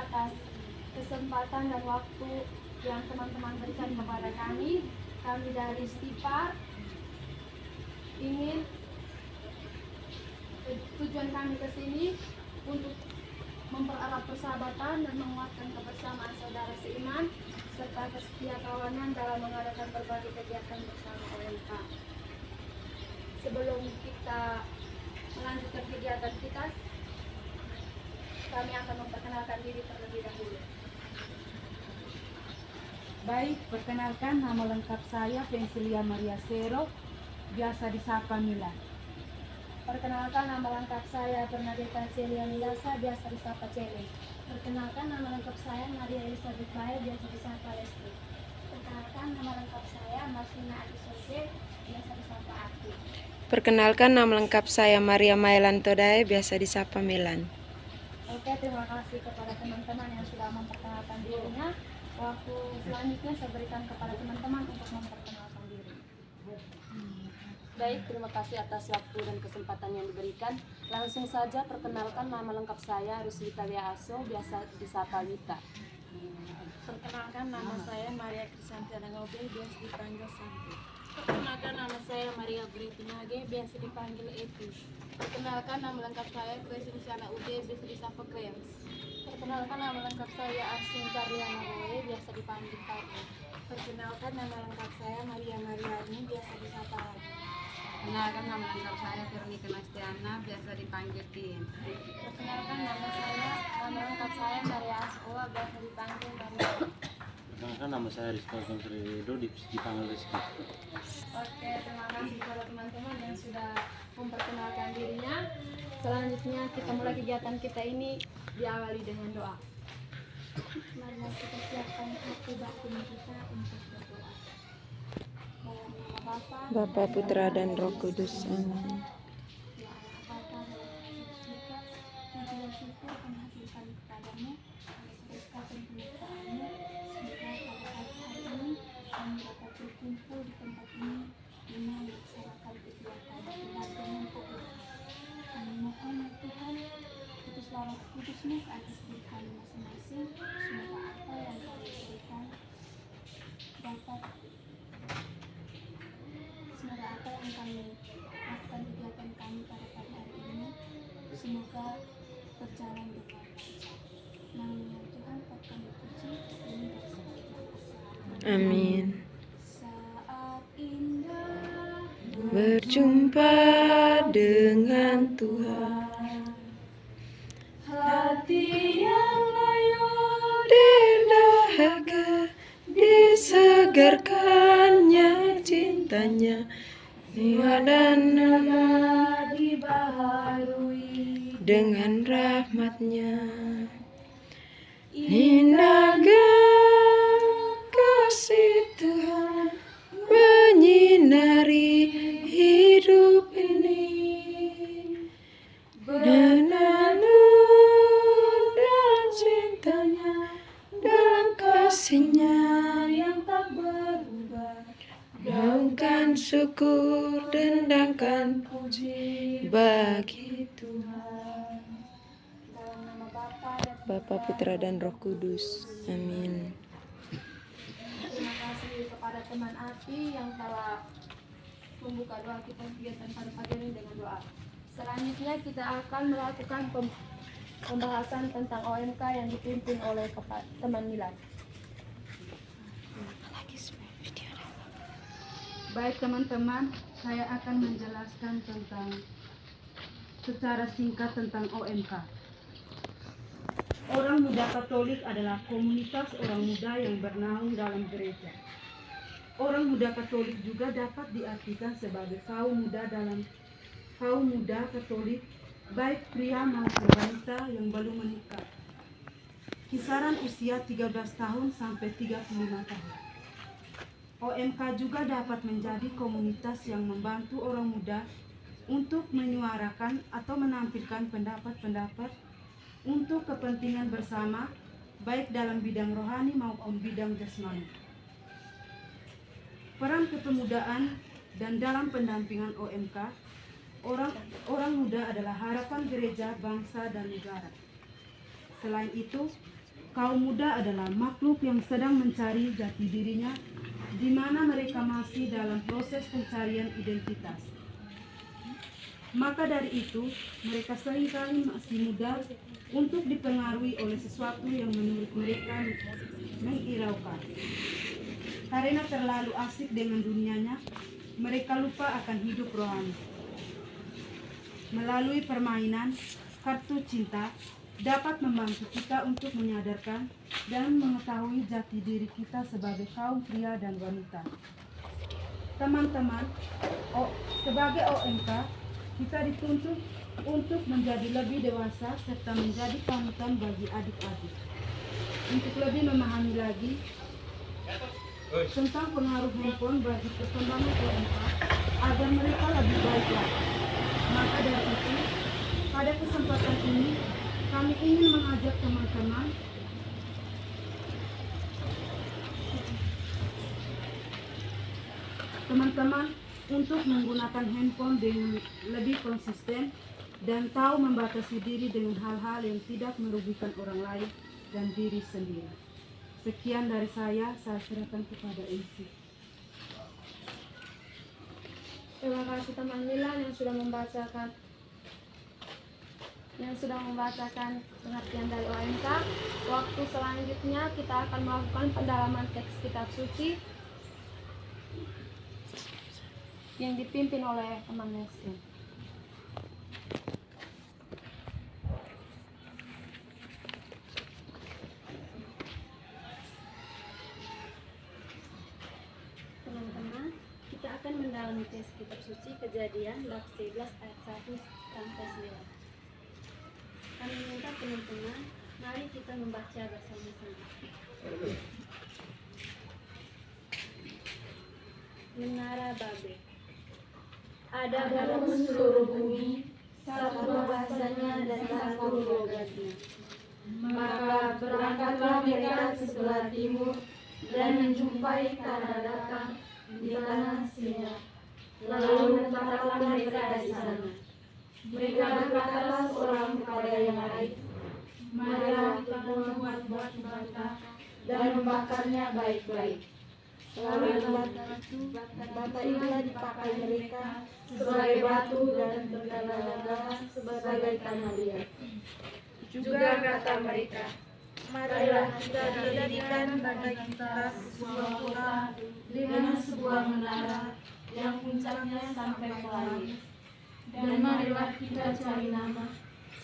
atas kesempatan dan waktu yang teman-teman berikan kepada kami. Kami dari Stipar ingin tujuan kami ke sini untuk mempererat persahabatan dan menguatkan kebersamaan saudara seiman serta kesetiakawanan dalam mengadakan berbagai kegiatan bersama OMK. Sebelum kita melanjutkan kegiatan kita, kami akan memperkenalkan diri terlebih dahulu. Baik, perkenalkan nama lengkap saya Pensilia Maria Sero, biasa disapa Mila. Perkenalkan nama lengkap saya Bernadetta Celia Milasa, biasa disapa Cele. Perkenalkan nama lengkap saya Maria Elizabeth Bae, biasa disapa Lesti. Perkenalkan nama lengkap saya Marlina Adisoje, biasa disapa Ati. Perkenalkan nama lengkap saya Maria Mailan Todae, biasa disapa Milan. Oke, terima kasih kepada teman-teman yang sudah memperkenalkan dirinya. Waktu selanjutnya saya berikan kepada teman-teman untuk memperkenalkan diri. Baik, terima kasih atas waktu dan kesempatan yang diberikan. Langsung saja perkenalkan nama lengkap saya Ruslita Lia Aso, biasa disapa Wita. Perkenalkan nama saya Maria Krisantiana Ngobe, biasa dipanggil Santi. Perkenalkan nama saya Maria Britinage, biasa dipanggil Eti. Perkenalkan nama lengkap saya Grace Luciana Ude, biasa disapa Krems. Perkenalkan nama lengkap saya Arsin Carliana Roe, biasa dipanggil Karni. Perkenalkan nama lengkap saya Maria Mariani, biasa disapa Adi. Perkenalkan nama lengkap saya Veronica Nastiana, biasa dipanggil Tin. Perkenalkan nama lengkap saya Maria Askola, biasa dipanggil Maria. Perkenalkan nama saya Rizky Konsrido, dipanggil Rizky. Oke, terima kasih kepada teman-teman yang sudah memperkenalkan dirinya. Selanjutnya kita mulai kegiatan kita ini diawali dengan doa. Mari kita siapkan hati batin kita untuk berdoa. Dalam nama Bapa, Putra, dan Roh Kudus. Amin. berkumpul di tempat ini dengan melaksanakan kegiatan dengan pokok. Kami mohon ya Tuhan, putuslah Roh Kudus-Mu ke atas diri kami masing-masing. Semoga apa yang kami berikan dapat, semoga apa yang kami lakukan kegiatan kami pada pagi hari ini, semoga berjalan dengan lancar. Namanya Tuhan akan dipuji dan berserah. Amin. Saat indah Berjumpa dengan Tuhan, hati yang layu dahaga disegarkannya cintanya, jiwa dan nama dibaharui dengan rahmatnya. Ninaga kasih Tuhan menyinari hidup ini, menanam dalam cintanya, dalam kasihnya yang tak berubah. gaungkan syukur dan dangkan puji bagi Tuhan. Dalam nama Bapa dan Bapa, Putra, dan Roh Kudus. Amin. terima kasih kepada teman Ati yang telah membuka doa kita kegiatan pada pagi ini dengan doa. Selanjutnya kita akan melakukan pembahasan tentang OMK yang dipimpin oleh teman Milan. Baik teman-teman, saya akan menjelaskan secara singkat tentang OMK. Orang Muda Katolik adalah komunitas orang muda yang bernaung dalam gereja. Orang Muda Katolik juga dapat diartikan sebagai kaum muda Katolik, baik pria maupun wanita yang belum menikah. Kisaran usia 13 tahun sampai 35 tahun. OMK juga dapat menjadi komunitas yang membantu orang muda untuk menyuarakan atau menampilkan pendapat-pendapat untuk kepentingan bersama, baik dalam bidang rohani maupun bidang jasmani. Peran kepemudaan dan dalam pendampingan OMK, orang muda adalah harapan gereja, bangsa, dan negara. Selain itu, kaum muda adalah makhluk yang sedang mencari jati dirinya, di mana mereka masih dalam proses pencarian identitas. Maka dari itu, mereka seringkali masih mudah untuk dipengaruhi oleh sesuatu yang menurut mereka mengiraukan. Karena terlalu asik dengan dunianya, mereka lupa akan hidup rohani. Melalui permainan, kartu cinta dapat membantu kita untuk menyadarkan dan mengetahui jati diri kita sebagai kaum pria dan wanita. Teman-teman, sebagai OMK, kita dituntut untuk menjadi lebih dewasa serta menjadi panutan bagi adik-adik. Untuk lebih memahami lagi tentang pengaruh handphone bagi perkembangan OMK agar mereka lebih baik lagi. Maka dari itu, pada kesempatan ini kami ingin mengajak teman-teman untuk menggunakan handphone dengan lebih konsisten dan tahu membatasi diri dengan hal-hal yang tidak merugikan orang lain dan diri sendiri. Sekian dari saya serahkan kepada MC. Terima kasih teman Milan yang sudah membacakan pengertian dari OMK. Waktu selanjutnya kita akan melakukan pendalaman teks kitab suci yang dipimpin oleh teman Nesrin. Teman-teman, kita akan mendalami teks kitab suci Kejadian bab 11 ayat 1 sampai 9. Kami minta teman-teman, mari kita membaca bersama-sama. Menara Babel. Ada dalam seluruh bumi satu bahasanya dan satu logatnya. Maka berangkatlah mereka ke sebelah timur dan menjumpai tanah datang di tanah Sinar. Lalu menetaplah mereka di sana. Mereka berkatalah seorang kepada yang lain, marilah kita membuat batu bata dan membakarnya baik-baik. Lalu bata itulah dipakai mereka sebagai batu dan berdarah sebagai tanah liat. Juga kata mereka, marilah kita jadikan bagi kita sebuah kota dengan sebuah menara yang puncaknya sampai ke langit. Dan marilah kita cari nama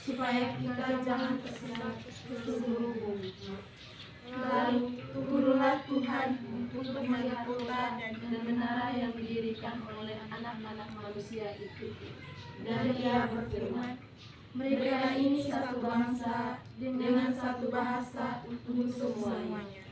supaya kita jangan tersesat ke seluruh bumi. Lalu turunlah Tuhan untuk melihat kota dan menara yang didirikan oleh anak-anak manusia itu. Dan Ia berfirman, mereka ini satu bangsa dengan satu bahasa untuk semuanya.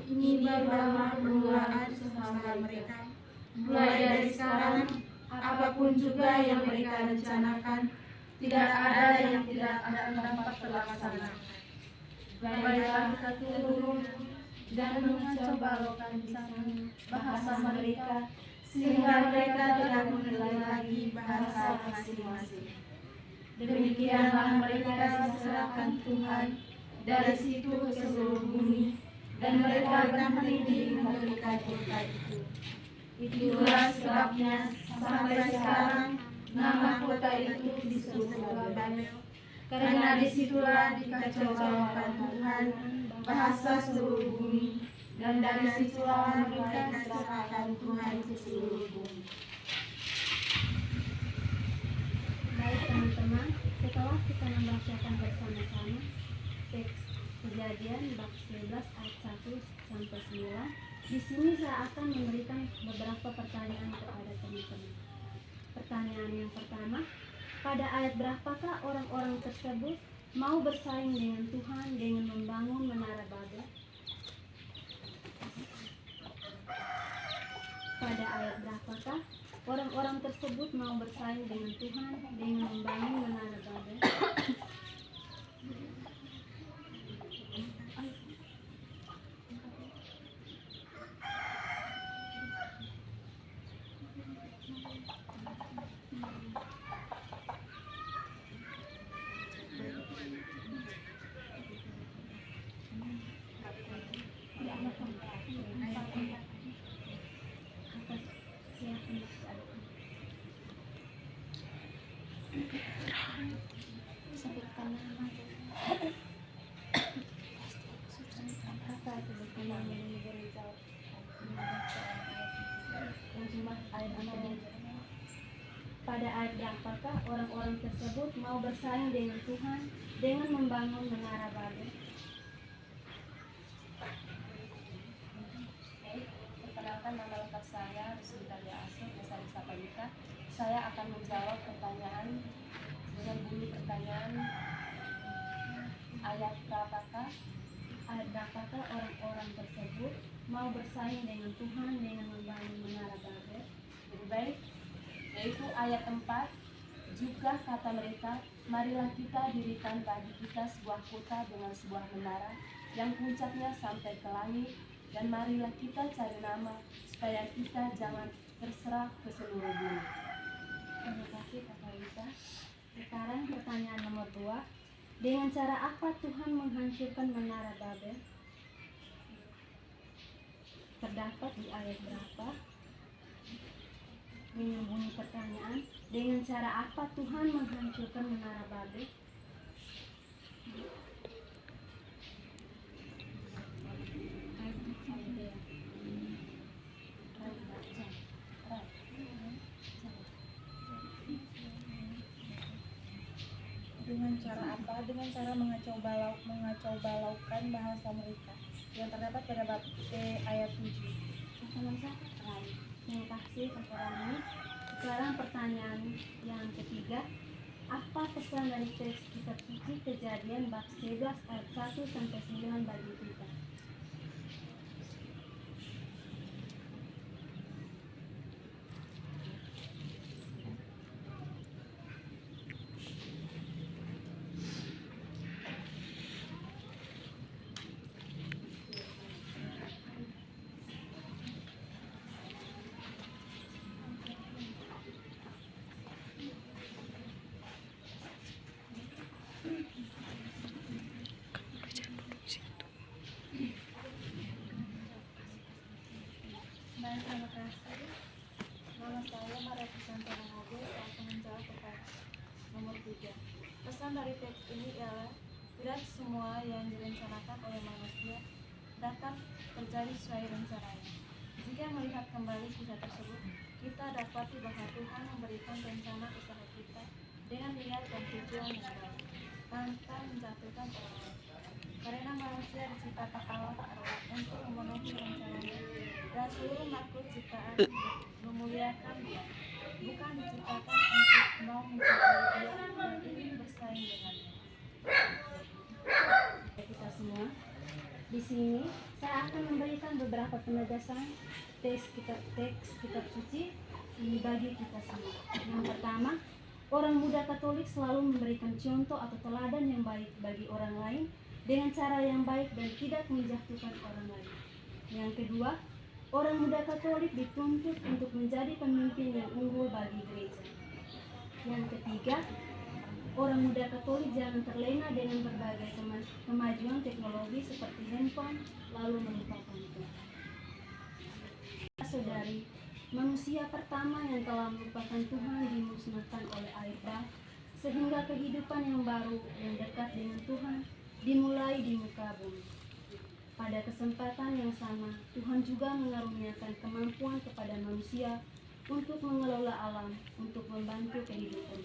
Ini barulah permulaan sehingga mereka. Mulai dari sekarang, apapun juga yang mereka rencanakan, tidak ada yang tidak akan dapat terlaksana. Baiklah kita turun dan mencoba lokalisasi bahasa mereka, sehingga mereka tidak menilai lagi bahasa masing-masing. Demikianlah mereka diserahkan Tuhan dari situ ke seluruh bumi, dan mereka berhenti memiliki kota itu. Itulah sebabnya sampai sekarang nama kota itu disebut Babel, karena disitulah dikacaukan Tuhan bahasa seluruh bumi, dan dari situlah mereka diserahkan Tuhan ke seluruh bumi. Baik teman-teman, setelah kita membacakan bersama-sama teks Kejadian bab 11 ayat 1 sampai 9, di sini saya akan memberikan beberapa pertanyaan kepada teman-teman. Pertanyaan yang pertama, pada ayat berapakah orang-orang tersebut mau bersaing dengan Tuhan dengan membangun menara Babel? Pada ayat berapakah orang-orang tersebut mau bersaing dengan Tuhan dengan membangun menara Babel? Sebutkan nama. Apa sebutkan nama yang diberi jawab? Yang cuma ayat pada ayat berapakah orang-orang tersebut mau bersaing dengan Tuhan dengan membangun menara Babel? Perkenalkan, nama lengkap saya Rusli Talia Aso, biasa disapa Lita. Saya akan menjawab pertanyaan dengan bunyi pertanyaan ayat berapakah orang-orang tersebut mau bersaing dengan Tuhan dengan membangun menara Babel? lebih baik, yaitu ayat 4. Juga kata mereka, marilah kita dirikan bagi kita sebuah kota dengan sebuah menara yang puncaknya sampai ke langit, dan marilah kita cari nama supaya kita jangan terserah ke seluruh bumi. Terima kasih Kak Lita. Sekarang pertanyaan nomor 2. Dengan cara apa Tuhan menghancurkan menara Babel? Terdapat di ayat berapa? Dengan bunyi pertanyaan, dengan cara apa Tuhan menghancurkan menara Babel? Dengan cara apa? Dengan cara mengacau balaukan bahasa mereka yang terdapat pada bab ayat 7. Terima kasih Kak Rani. Sekarang pertanyaan yang ketiga, apa pesan dari teks kitab suci Kejadian bab 11 ayat 1 sampai 9 bagi kita? Baik, terima kasih. Nama saya Maria Krisanti Alangobe. Saya akan menjawab pertanyaan nomor 3. Pesan dari teks ini ialah tidak semua yang direncanakan oleh manusia dapat terjadi sesuai rencananya. Jika melihat kembali kisah tersebut, kita dapati bahwa Tuhan memberikan rencana usaha kita dengan niat dan tujuan yang baik, tanpa menjatuhkan orang lain. Karena manusia diciptakan Allah adalah untuk memenuhi rencananya, dan seluruh makhluk ciptaan memuliakan Dia, bukan diciptakan untuk mau mencintai Dia dan ingin bersaing dengannya. Kita semua di sini saya akan memberikan beberapa penegasan teks kitab suci bagi kita semua. Yang pertama, orang muda Katolik selalu memberikan contoh atau teladan yang baik bagi orang lain dengan cara yang baik dan tidak menjatuhkan orang lain. Yang kedua, orang muda Katolik dituntut untuk menjadi pemimpin yang unggul bagi gereja. Yang ketiga, orang muda Katolik jangan terlena dengan berbagai kemajuan teknologi seperti handphone lalu melupakan Tuhan. Saudari, manusia pertama yang telah melupakan Tuhan dimusnahkan oleh air bah, sehingga kehidupan yang baru yang dekat dengan Tuhan dimulai di muka bumi. Pada kesempatan yang sama, Tuhan juga mengaruniakan kemampuan kepada manusia untuk mengelola alam, untuk membantu kehidupan.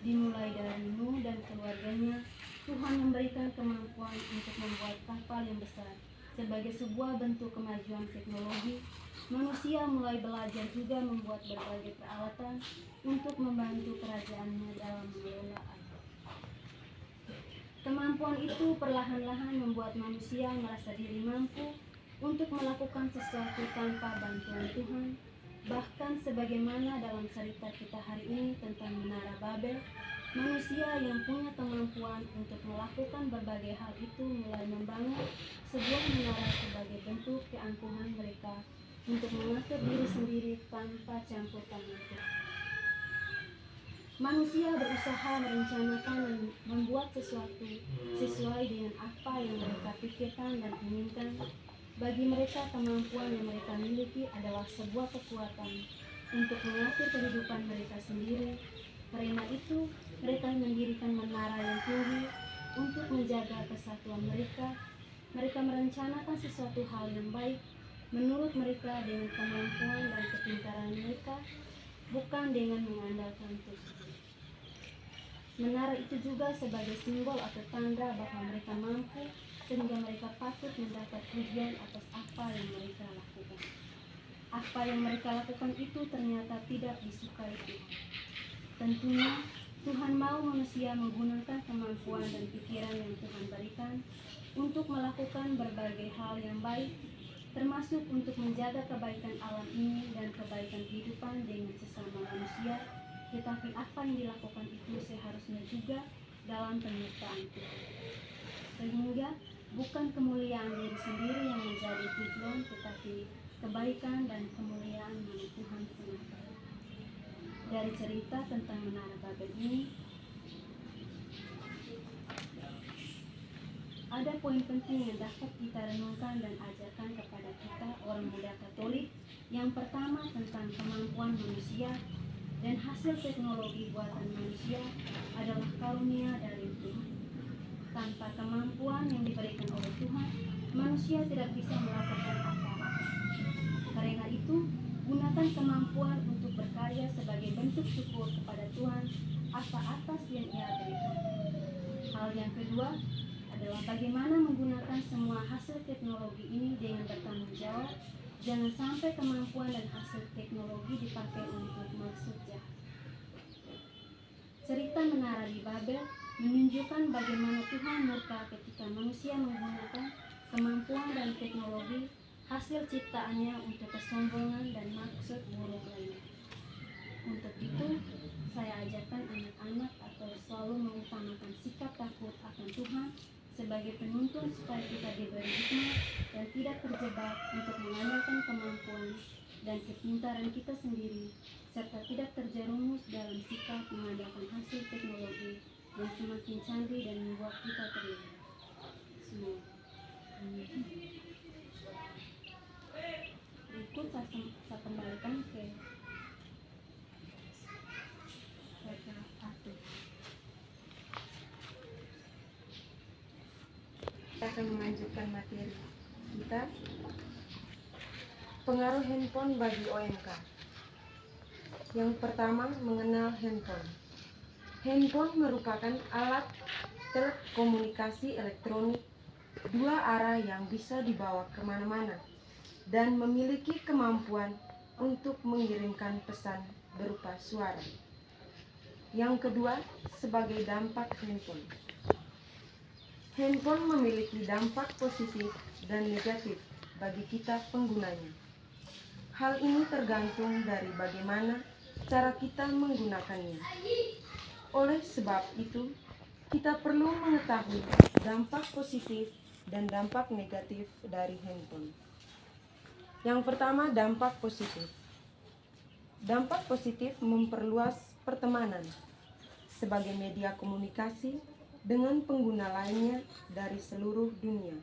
Dimulai dari Nuh dan keluarganya, Tuhan memberikan kemampuan untuk membuat kapal yang besar. Sebagai sebuah bentuk kemajuan teknologi, manusia mulai belajar juga membuat berbagai peralatan untuk membantu kerajaannya dalam mengelola air. Kemampuan itu perlahan-lahan membuat manusia merasa diri mampu untuk melakukan sesuatu tanpa bantuan Tuhan. Bahkan sebagaimana dalam cerita kita hari ini tentang Menara Babel, manusia yang punya kemampuan untuk melakukan berbagai hal itu mulai membangun sebuah menara sebagai bentuk keangkuhan mereka untuk mengatur diri sendiri tanpa campur tangan Tuhan. Manusia berusaha merencanakan dan membuat sesuatu sesuai dengan apa yang mereka pikirkan dan inginkan. Bagi mereka, kemampuan yang mereka miliki adalah sebuah kekuatan untuk mengatur kehidupan mereka sendiri. Karena itu, mereka mendirikan menara yang tinggi untuk menjaga kesatuan mereka. Mereka merencanakan sesuatu hal yang baik menurut mereka dengan kemampuan dan kepintaran mereka, bukan dengan mengandalkan Tuhan. Menara itu juga sebagai simbol atau tanda bahwa mereka mampu, sehingga mereka patut mendapat pujian atas apa yang mereka lakukan. Apa yang mereka lakukan itu ternyata tidak disukai Tuhan. Tentunya Tuhan mau manusia menggunakan kemampuan dan pikiran yang Tuhan berikan untuk melakukan berbagai hal yang baik, termasuk untuk menjaga kebaikan alam ini dan kebaikan kehidupan dengan sesama manusia. Tetapi apa yang dilakukan itu seharusnya juga dalam penyertaan Tuhan. Sehingga bukan kemuliaan diri sendiri yang menjadi tujuan, tetapi kebaikan dan kemuliaan nama Tuhan semata. Dari cerita tentang Menara Babel ini, ada poin penting yang dapat kita renungkan dan ajarkan kepada kita orang muda Katolik. Yang pertama, tentang kemampuan manusia dan hasil teknologi buatan manusia adalah karunia dari Tuhan. Tanpa kemampuan yang diberikan oleh Tuhan, manusia tidak bisa melakukan apa-apa. Karena itu, gunakan kemampuan untuk berkarya sebagai bentuk syukur kepada Tuhan atas yang Ia berikan. Hal yang kedua adalah bagaimana menggunakan semua hasil teknologi ini dengan bertanggung jawab. Jangan sampai kemampuan dan hasil teknologi dipakai untuk maksud jahat. Cerita Menara di Babel menunjukkan bagaimana Tuhan murka ketika manusia menggunakan kemampuan dan teknologi hasil ciptaannya untuk kesombongan dan maksud buruk lainnya. Untuk itu, saya ajarkan anak-anak atau selalu mengutamakan sikap takut akan Tuhan sebagai penuntun supaya kita diberi hikmat dan tidak terjebak untuk mengandalkan kemampuan dan kepintaran kita sendiri, serta tidak terjerumus dalam sikap mengandalkan hasil teknologi yang semakin canggih dan membuat kita terlibat. Semua. Berikut saya kembalikan ke mereka aku. Kita akan melanjutkan materi kita, pengaruh handphone bagi OMK. Yang pertama, mengenal handphone. Handphone merupakan alat telekomunikasi elektronik dua arah yang bisa dibawa kemana-mana dan memiliki kemampuan untuk mengirimkan pesan berupa suara. Yang kedua, sebagai dampak handphone. Handphone memiliki dampak positif dan negatif bagi kita penggunanya. Hal ini tergantung dari bagaimana cara kita menggunakannya. Oleh sebab itu, kita perlu mengetahui dampak positif dan dampak negatif dari handphone. Yang pertama, dampak positif. Dampak positif memperluas pertemanan sebagai media komunikasi dengan pengguna lainnya dari seluruh dunia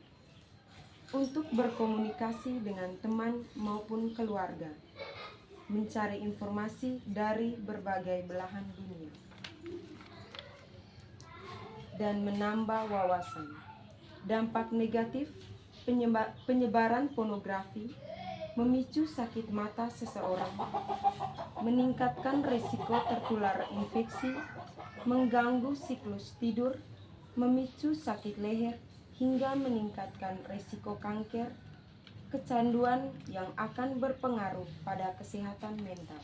untuk berkomunikasi dengan teman maupun keluarga, mencari informasi dari berbagai belahan dunia, dan menambah wawasan. Dampak negatif, penyebaran pornografi memicu sakit mata seseorang, meningkatkan risiko tertular infeksi, mengganggu siklus tidur, memicu sakit leher, hingga meningkatkan risiko kanker, kecanduan yang akan berpengaruh pada kesehatan mental.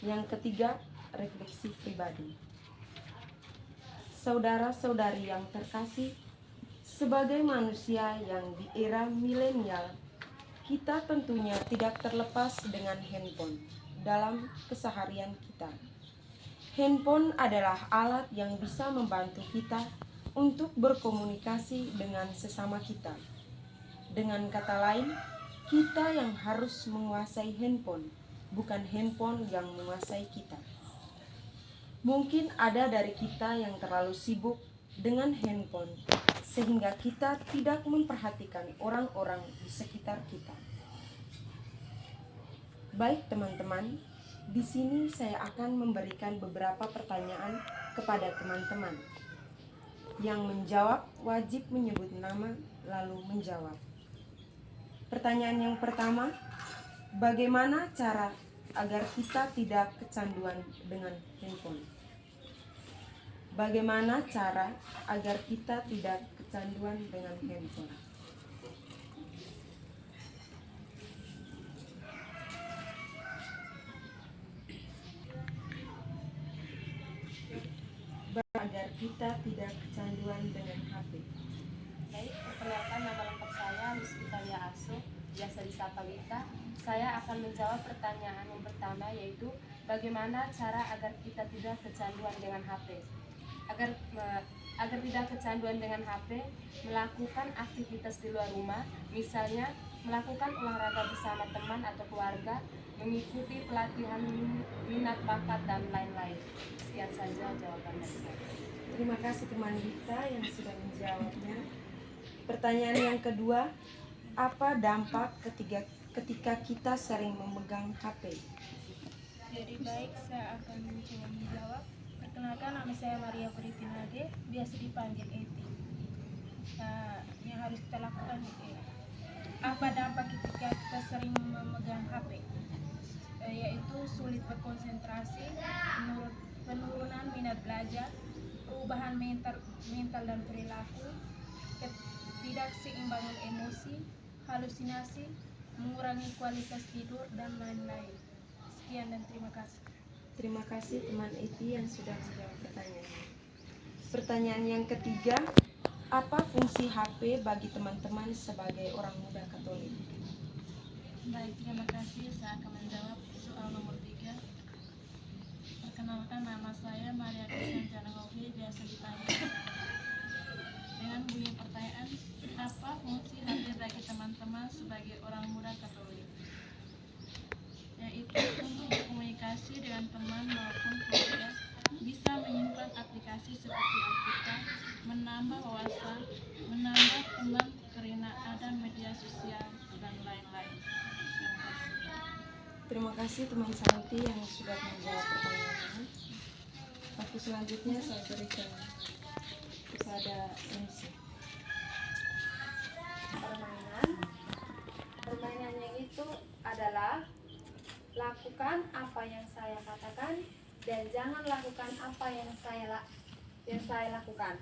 Yang ketiga, refleksi pribadi. Saudara-saudari yang terkasih, sebagai manusia yang di era milenial, kita tentunya tidak terlepas dengan handphone dalam keseharian kita. Handphone adalah alat yang bisa membantu kita untuk berkomunikasi dengan sesama kita. Dengan kata lain, kita yang harus menguasai handphone, bukan handphone yang menguasai kita. Mungkin ada dari kita yang terlalu sibuk dengan handphone, sehingga kita tidak memperhatikan orang-orang di sekitar kita. Baik teman-teman, Di sini saya akan memberikan beberapa pertanyaan kepada teman-teman. Yang menjawab wajib menyebut nama lalu menjawab. Pertanyaan yang pertama, bagaimana cara agar kita tidak kecanduan dengan handphone? Bagaimana cara agar kita tidak kecanduan dengan handphone? Agar kita tidak kecanduan dengan HP. Baik, perkenalkan nama lengkap saya Rizky-Talia Aso, biasa disapa Lita. Saya akan menjawab pertanyaan yang pertama, yaitu bagaimana cara agar kita tidak kecanduan dengan HP. Agar tidak kecanduan dengan HP, melakukan aktivitas di luar rumah, misalnya melakukan olahraga bersama teman atau keluarga, mengikuti pelatihan minat bakat dan lain-lain. Sekian saja jawaban dari saya. Terima kasih teman Dita yang sudah menjawabnya. Pertanyaan yang kedua, apa dampak ketika kita sering memegang HP? Jadi baik, saya akan mencoba menjawab. Perkenalkan, nama saya Maria Britinage, biasa dipanggil Eti. Nah, yang harus kita lakukan apa dampak ketika kita sering memegang HP? Yaitu sulit berkonsentrasi, penurunan minat belajar, perubahan mental dan perilaku, ketidakseimbangan emosi, halusinasi, mengurangi kualitas tidur, dan lain-lain. Sekian dan terima kasih. Terima kasih teman Eti yang sudah menjawab pertanyaan. Pertanyaan yang ketiga, apa fungsi HP bagi teman-teman sebagai orang muda Katolik? Baik, terima kasih. Saya akan menjawab soal nomor 3. Perkenalkan, nama saya Maria Krisantiana Ngopi, biasa dipanggil. Dengan bunyi pertanyaan, apa fungsi HP bagi teman-teman sebagai orang muda Katolik? Yaitu untuk berkomunikasi dengan teman maupun keluarga, bisa menyimpan aplikasi seperti Alkitab, menambah wawasan, menambah teman karena ada media sosial, dan lain-lain. Terima kasih teman Santi yang sudah menjawab pertanyaannya. Waktu selanjutnya saya berikan kepada MC. Permainannya itu adalah lakukan apa yang saya katakan dan jangan lakukan apa yang saya lakukan.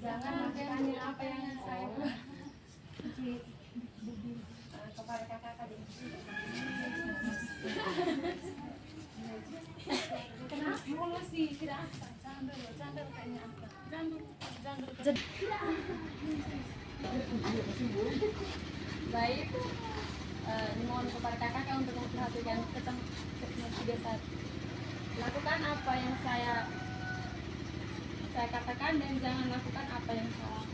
Jangan lakukan apa yang saya lakukan. Kepada kakak tadi. Kenapa lu sih tidak apa? Jangan kayaknya apa? Jangan. Baik, mohon kepada kakak untuk memperhatikan kebiasaan. Lakukan apa yang saya katakan dan jangan lakukan apa yang saya lakukan.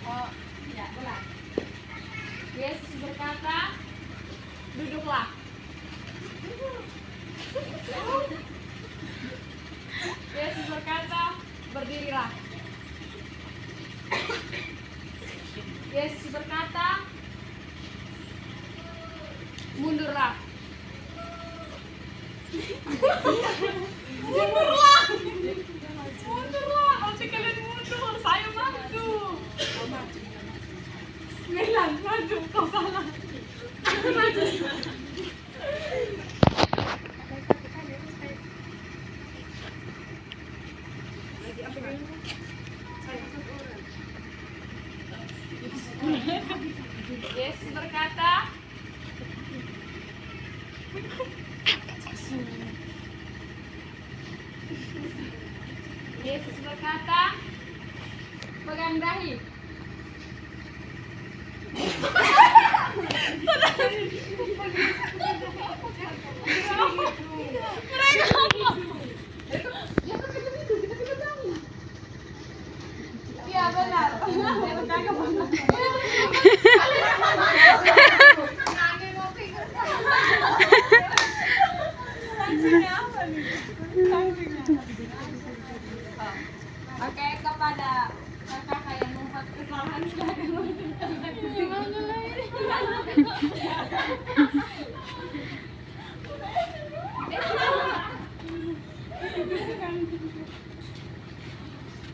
Oh, ya, ulang. Yesus berkata, duduklah. Yesus berkata, berdirilah. Yesus berkata, mundurlah. Mundurlah, pasti kalian mundur, saya maju. Melan, maju, kau salah. Maju. Yesus berkata, Yesus berkata, pegang dahi. Iya benar. Nangis ngopi. Oke, kepada kakak yang membuat kesalahan silakan gimana lagi?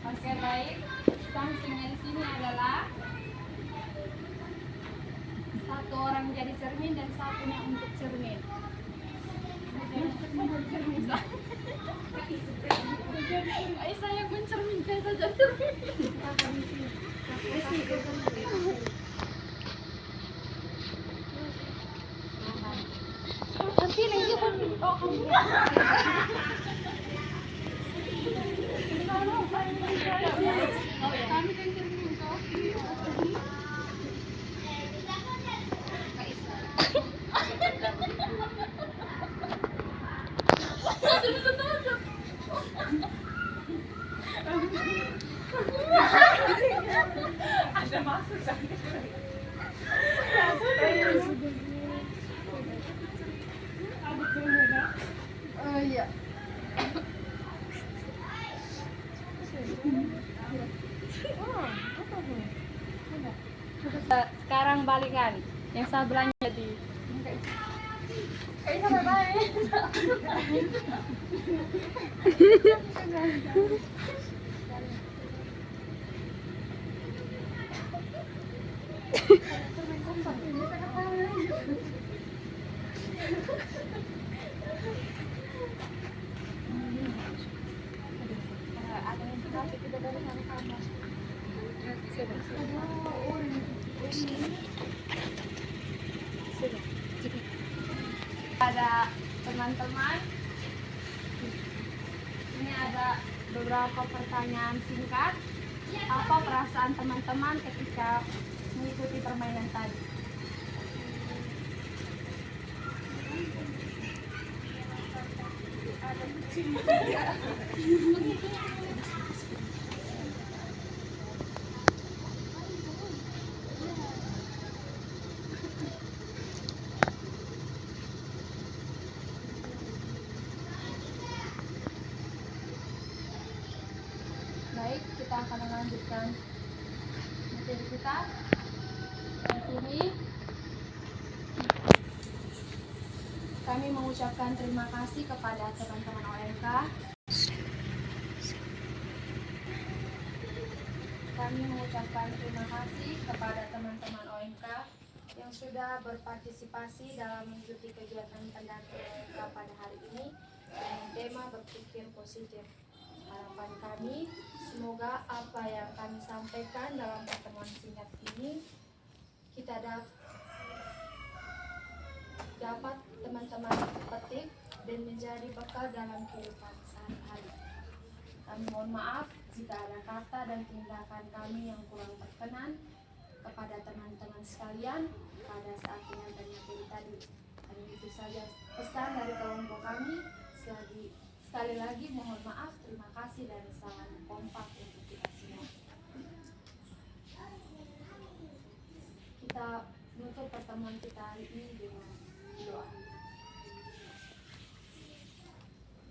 Oke, baik. Sanksinya di sini adalah satu orang jadi cermin dan satunya untuk cermin. Saya mencerminkan saja cermin. Tapi lagi kan oh kamu. Kami kan cermin kok. Oh iya. Sekarang balikan yang sebelahnya jadi kayaknya baik. Ada teman-teman, ini ada beberapa pertanyaan singkat. Apa perasaan teman-teman ketika mengikuti permainan tadi? Baik, kita akan melanjutkan materi kita. Di sini kami mengucapkan terima kasih kepada teman-teman OMK. Kami mengucapkan terima kasih kepada teman-teman OMK yang sudah berpartisipasi dalam mengikuti kegiatan pendampingan OMK pada hari ini dengan tema berpikir positif. Harapan kami, semoga apa yang kami sampaikan dalam pertemuan singkat ini kita dapat teman-teman petik dan menjadi bekal dalam kehidupan sehari-hari. Kami mohon maaf jika ada kata dan tindakan kami yang kurang berkenan kepada teman-teman sekalian pada saat penyampaian materi tadi. Dan itu saja pesan dari kelompok kami. Sekali lagi mohon maaf, terima kasih dan salam kompak untuk kita semua. Kita menutup pertemuan kita hari ini dengan doa.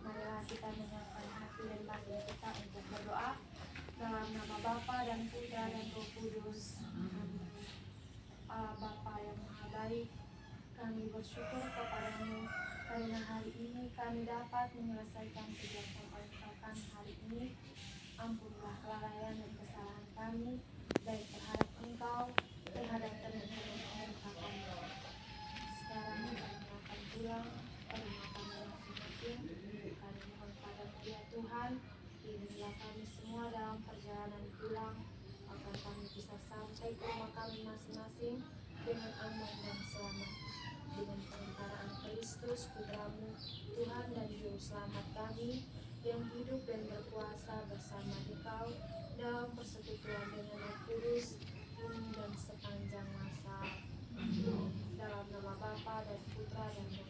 Marilah kita menyiapkan hati dan batin kita untuk berdoa dalam nama Bapa dan Putra dan Roh Kudus. Allah Bapa yang Maha Baik, kami bersyukur kepadamu karena hari ini kami dapat menyelesaikan kegiatan OMK kami hari ini. Ampunilah kelalaian dan kesalahan kami, baik terhadap Engkau, terhadap teman-teman OMK kami. Sekarang kami akan pulang ke rumah kami masing-masing. Kami mohon pada Dia Tuhan, bimbinglah kami semua dalam perjalanan pulang, agar kami bisa sampai ke rumah kami masing-masing dengan aman dan selamat. Dengan pengantaraan Kristus Putramu, Tuhan dan Juru Selamat kami, yang hidup dan berkuasa bersama Engkau dalam persekutuan dengan Roh Kudus, kini dan sepanjang masa. Dalam nama Bapa dan Putra dan Roh